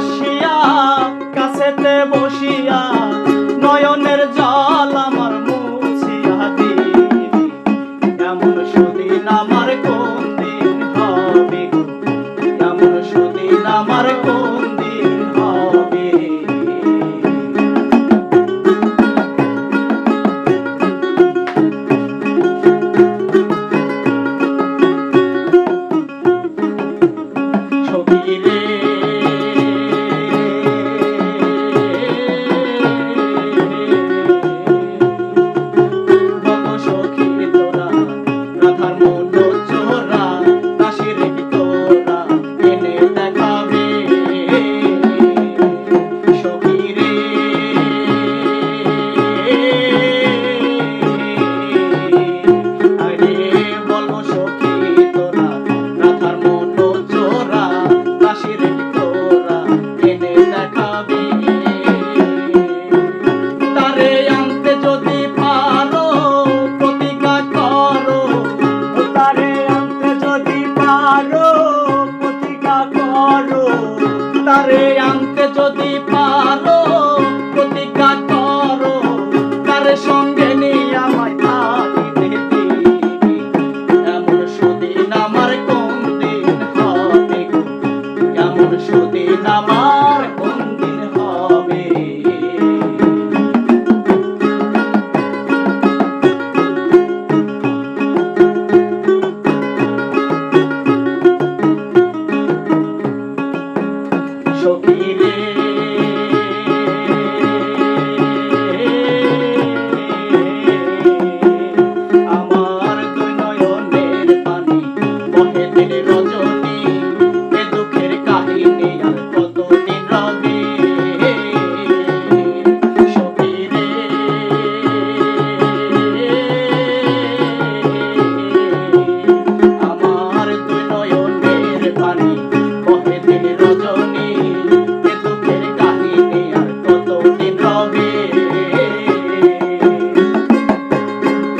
আসিয়া কাছেতে বসিয়া নয়নের জল আমার মুছিয়া দিবি। এমন সুদিন আমার কোন দিন হবে গো, এমন সুদিন আমার কোন দিন হবে। তারে আনতে যদি পারো প্রতিজ্ঞা করো, তারে সঙ্গে নিয়ে আমায় থাকিতে দিবি। এমন সুদিন আমার কোন দিন হবে গো, এমন সুদিন আমার কোন দিন হবে। আমার দুই নয়নের পানি বহে দিন রজনী, এ দুঃখের কাহিনী আর কতদিন রবে। সখী রে আমার দুই নয়নের পানি বহে দিন রজনী, এ দুঃখের কাহিনী আর কতদিন রবে।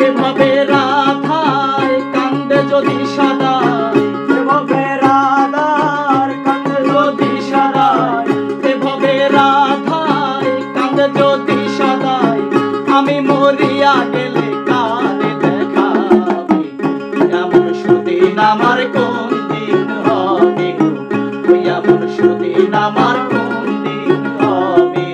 এভাবে রাধায় কান্দে যদি সাদায়, এভাবে রাধার কান্দে যদি সাদায়, এভাবে রাধায় কান্দে যদি সাদায়, আমি মরিয়া গেলে কারে দেখাবে। এমন সুদিন আমার কোন দিন হবে গো, এমন সুদিন আমার কোন দিন হবে।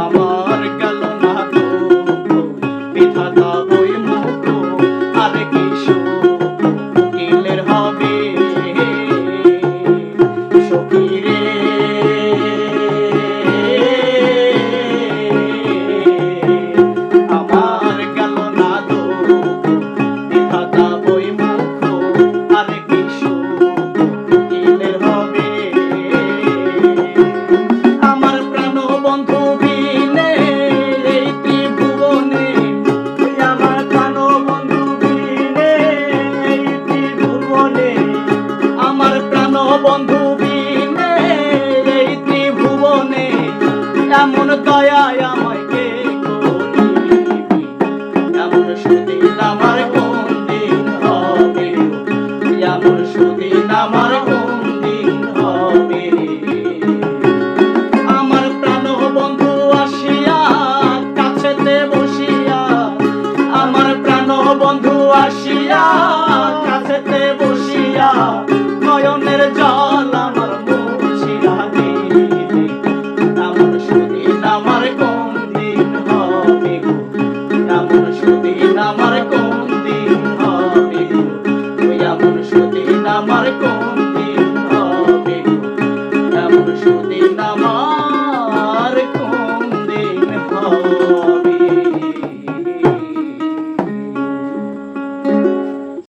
আমার গেল না দুঃখ বিধাতা বই মুখ, আর কি সুখ উকিলের হবে। সখী রে আমার গেল না দুঃখ বিধাতা বই মুখ, আর কি সুখ উকিলের হবে। আমার প্রাণ বন্ধু বিনে এই ত্রিভুবনে, আমার প্রাণ বন্ধু বিনে এই ত্রিভুবনে, আমার প্রাণ বন্ধু বিনে এই ত্রিভুবনে, এমন দয়ায় আমায় কে করিবি। এমন সুদিন আমার কোন দিন হবে, এমন সুদিন আমার কোন দিন হবে। আমার প্রাণ বন্ধু আসিয়া কাছেতে বসিয়া, আমার প্রাণ বন্ধু আসিয়া কাছেতে বসিয়া নয়নের জল আমার মুছিয়া দিবি। এমন সুদিন আমার কোন দিন হবে গো, এমন সুদিন আমার কোন দিন হবে গো, এমন সুদিন আমার কোন দিন হবে গো, এমন সুদিন আমার